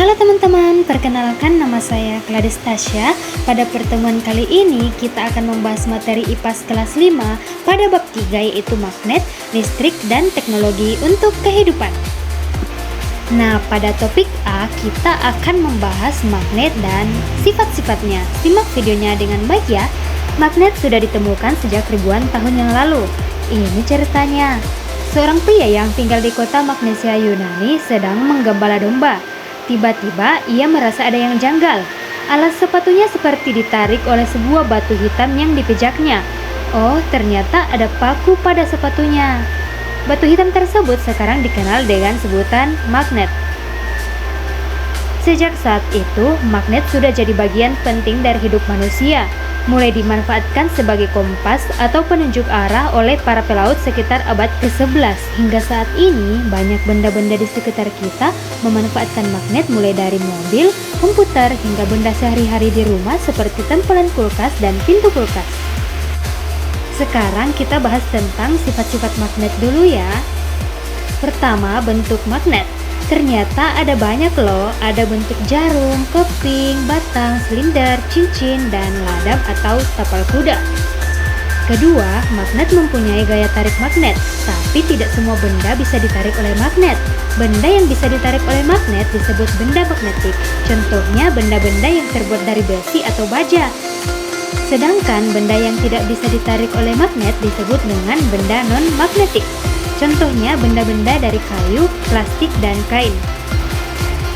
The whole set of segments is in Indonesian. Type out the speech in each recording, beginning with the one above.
Halo teman-teman, perkenalkan nama saya Gladys Tasya. Pada pertemuan kali ini kita akan membahas materi IPAS kelas 5 pada bab 3 yaitu magnet, listrik, dan teknologi untuk kehidupan. Nah, pada topik A kita akan membahas magnet dan sifat-sifatnya. Simak videonya dengan baik ya. Magnet sudah ditemukan sejak ribuan tahun yang lalu. Ini ceritanya. Seorang pria yang tinggal di kota Magnesia Yunani sedang menggembala domba. Tiba-tiba ia merasa ada yang janggal. Alas sepatunya seperti ditarik oleh sebuah batu hitam yang dipijaknya. Oh, ternyata ada paku pada sepatunya. Batu hitam tersebut sekarang dikenal dengan sebutan magnet. Sejak saat itu, magnet sudah jadi bagian penting dari hidup manusia. Mulai dimanfaatkan sebagai kompas atau penunjuk arah oleh para pelaut sekitar abad ke-11. Hingga saat ini, banyak benda-benda di sekitar kita memanfaatkan magnet mulai dari mobil, komputer, hingga benda sehari-hari di rumah seperti tempelan kulkas dan pintu kulkas. Sekarang kita bahas tentang sifat-sifat magnet dulu ya. Pertama, bentuk magnet. Ternyata ada banyak loh, ada bentuk jarum, keping, batang, silinder, cincin, dan ladam atau tapal kuda. Kedua, magnet mempunyai gaya tarik magnet, tapi tidak semua benda bisa ditarik oleh magnet. Benda yang bisa ditarik oleh magnet disebut benda magnetik. Contohnya benda-benda yang terbuat dari besi atau baja. Sedangkan benda yang tidak bisa ditarik oleh magnet disebut dengan benda non-magnetik. Contohnya benda-benda dari kayu, plastik, dan kain.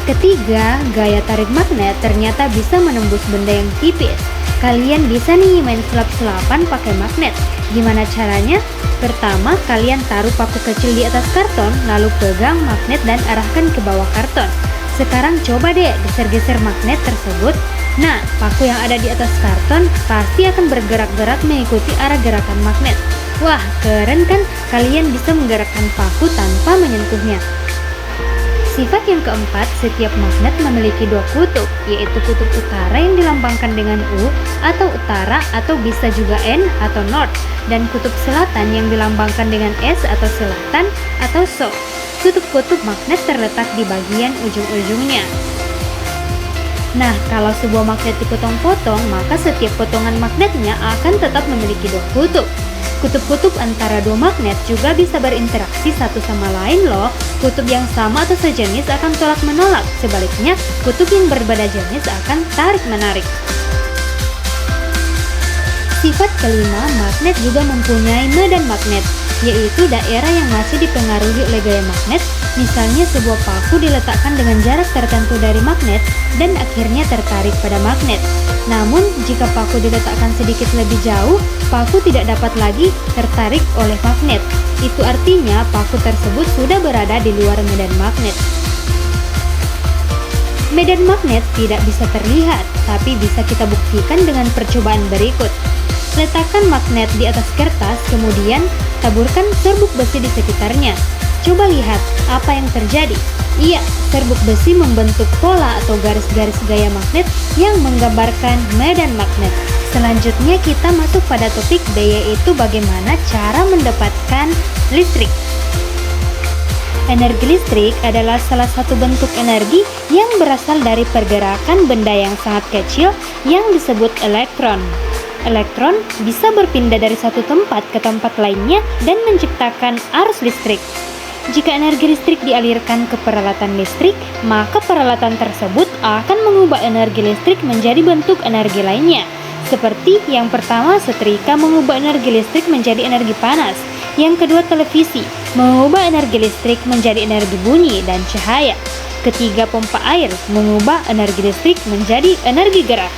Ketiga, gaya tarik magnet ternyata bisa menembus benda yang tipis. Kalian bisa nih main sulap-sulapan pakai magnet. Gimana caranya? Pertama, kalian taruh paku kecil di atas karton, lalu pegang magnet dan arahkan ke bawah karton. Sekarang coba deh geser-geser magnet tersebut. Nah, paku yang ada di atas karton pasti akan bergerak-gerak mengikuti arah gerakan magnet. Wah, keren kan? Kalian bisa menggerakkan paku tanpa menyentuhnya. Sifat yang keempat, setiap magnet memiliki dua kutub, yaitu kutub utara yang dilambangkan dengan U atau utara atau bisa juga N atau North, dan kutub selatan yang dilambangkan dengan S atau selatan atau South. Kutub-kutub magnet terletak di bagian ujung-ujungnya. Nah, kalau sebuah magnet dipotong-potong, maka setiap potongan magnetnya akan tetap memiliki dua kutub. Kutub-kutub antara dua magnet juga bisa berinteraksi satu sama lain loh. Kutub yang sama atau sejenis akan tolak-menolak. Sebaliknya, kutub yang berbeda jenis akan tarik-menarik. Sifat kelima, magnet juga mempunyai medan magnet, yaitu daerah yang masih dipengaruhi oleh gaya magnet. Misalnya sebuah paku diletakkan dengan jarak tertentu dari magnet dan akhirnya tertarik pada magnet. Namun, jika paku diletakkan sedikit lebih jauh, paku tidak dapat lagi tertarik oleh magnet. Itu artinya paku tersebut sudah berada di luar medan magnet. Medan magnet tidak bisa terlihat, tapi bisa kita buktikan dengan percobaan berikut. Letakkan magnet di atas kertas, kemudian taburkan serbuk besi di sekitarnya. Coba lihat apa yang terjadi. Iya, serbuk besi membentuk pola atau garis-garis gaya magnet yang menggambarkan medan magnet. Selanjutnya kita masuk pada topik B, yaitu bagaimana cara mendapatkan listrik. Energi listrik adalah salah satu bentuk energi yang berasal dari pergerakan benda yang sangat kecil yang disebut elektron. Elektron bisa berpindah dari satu tempat ke tempat lainnya dan menciptakan arus listrik. Jika energi listrik dialirkan ke peralatan listrik, maka peralatan tersebut akan mengubah energi listrik menjadi bentuk energi lainnya. Seperti yang pertama, setrika mengubah energi listrik menjadi energi panas. Yang kedua, televisi mengubah energi listrik menjadi energi bunyi dan cahaya. Ketiga, pompa air mengubah energi listrik menjadi energi gerak.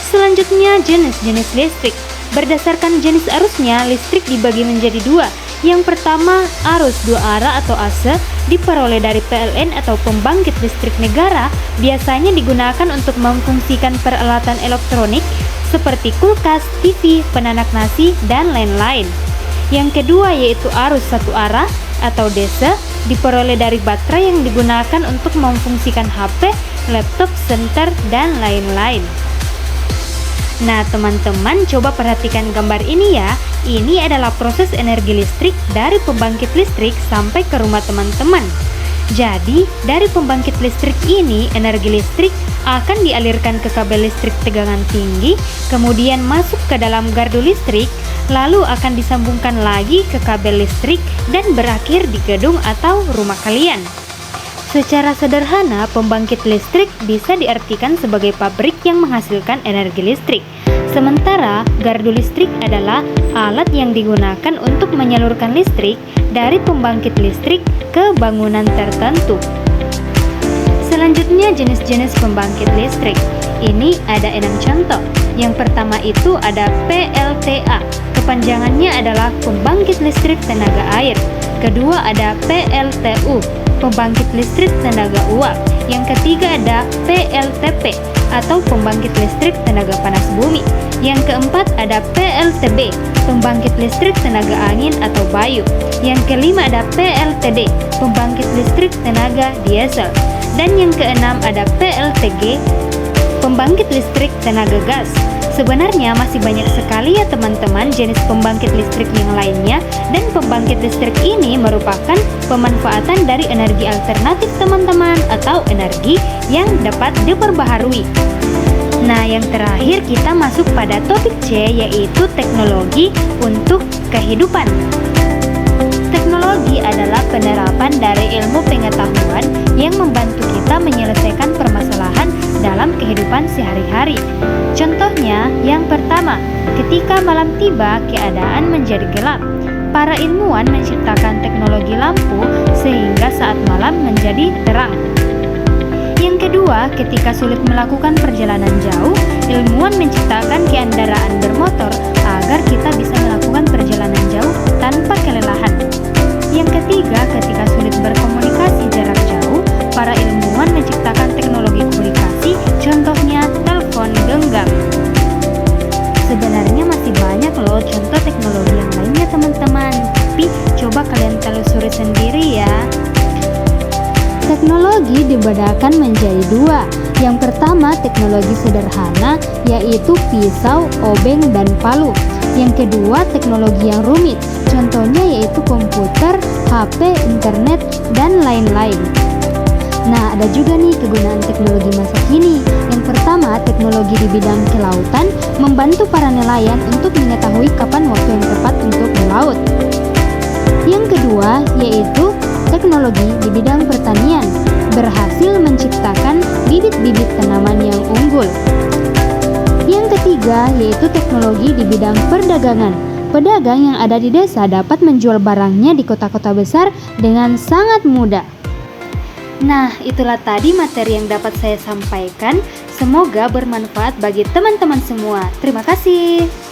Selanjutnya, jenis-jenis listrik. Berdasarkan jenis arusnya, listrik dibagi menjadi dua. Yang pertama, arus dua arah atau AC diperoleh dari PLN atau pembangkit listrik negara, biasanya digunakan untuk memfungsikan peralatan elektronik seperti kulkas, TV, penanak nasi, dan lain-lain. Yang kedua yaitu arus satu arah atau DC diperoleh dari baterai yang digunakan untuk memfungsikan HP, laptop, senter, dan lain-lain. Nah teman-teman, coba perhatikan gambar ini ya. Ini adalah proses energi listrik dari pembangkit listrik sampai ke rumah teman-teman. Jadi, dari pembangkit listrik ini, energi listrik akan dialirkan ke kabel listrik tegangan tinggi, kemudian masuk ke dalam gardu listrik, lalu akan disambungkan lagi ke kabel listrik dan berakhir di gedung atau rumah kalian. Secara sederhana, pembangkit listrik bisa diartikan sebagai pabrik yang menghasilkan energi listrik. Sementara, gardu listrik adalah alat yang digunakan untuk menyalurkan listrik dari pembangkit listrik ke bangunan tertentu. Selanjutnya, jenis-jenis pembangkit listrik. Ini ada 6 contoh. Yang pertama itu ada PLTA. Kepanjangannya adalah pembangkit listrik tenaga air. Kedua ada PLTU, pembangkit listrik tenaga uap. Yang ketiga ada PLTP atau pembangkit listrik tenaga panas bumi. Yang keempat ada PLTB, pembangkit listrik tenaga angin atau bayu. Yang kelima ada PLTD, pembangkit listrik tenaga diesel. Dan yang keenam ada PLTG, pembangkit listrik tenaga gas. Sebenarnya masih banyak sekali ya teman-teman jenis pembangkit listrik yang lainnya, dan pembangkit listrik ini merupakan pemanfaatan dari energi alternatif teman-teman atau energi yang dapat diperbaharui. Nah, yang terakhir kita masuk pada topik C, yaitu teknologi untuk kehidupan. Teknologi adalah penerapan dari ilmu pengetahuan yang membantu kita menyelesaikan permasalahan dalam kehidupan sehari-hari. Contohnya, yang pertama, ketika malam tiba, keadaan menjadi gelap. Para ilmuwan menciptakan teknologi lampu sehingga saat malam menjadi terang. Yang kedua, ketika sulit melakukan perjalanan jauh, ilmuwan menciptakan kendaraan bermotor agar kita bisa melakukan perjalanan jauh tanpa kelelahan. Yang ketiga, ketika sulit berkomunikasi jarak jauh, para ilmuwan menciptakan teknologi komunikasi, contohnya telepon genggam. Sebenarnya masih banyak loh contoh teknologi yang lainnya teman-teman, tapi coba kalian telusuri sendiri ya. Teknologi dibedakan menjadi dua. Yang pertama, teknologi sederhana, yaitu pisau, obeng, dan palu. Yang kedua, teknologi yang rumit, contohnya yaitu komputer, HP, internet, dan lain-lain. Nah, ada juga nih kegunaan teknologi masa kini. Yang pertama, teknologi di bidang kelautan membantu para nelayan untuk mengetahui kapan waktu yang tepat untuk melaut. Yang kedua, yaitu teknologi di bidang pertanian, berhasil menciptakan bibit-bibit tanaman yang unggul. Yang ketiga, yaitu teknologi di bidang perdagangan. Pedagang yang ada di desa dapat menjual barangnya di kota-kota besar dengan sangat mudah. Nah, itulah tadi materi yang dapat saya sampaikan. Semoga bermanfaat bagi teman-teman semua. Terima kasih.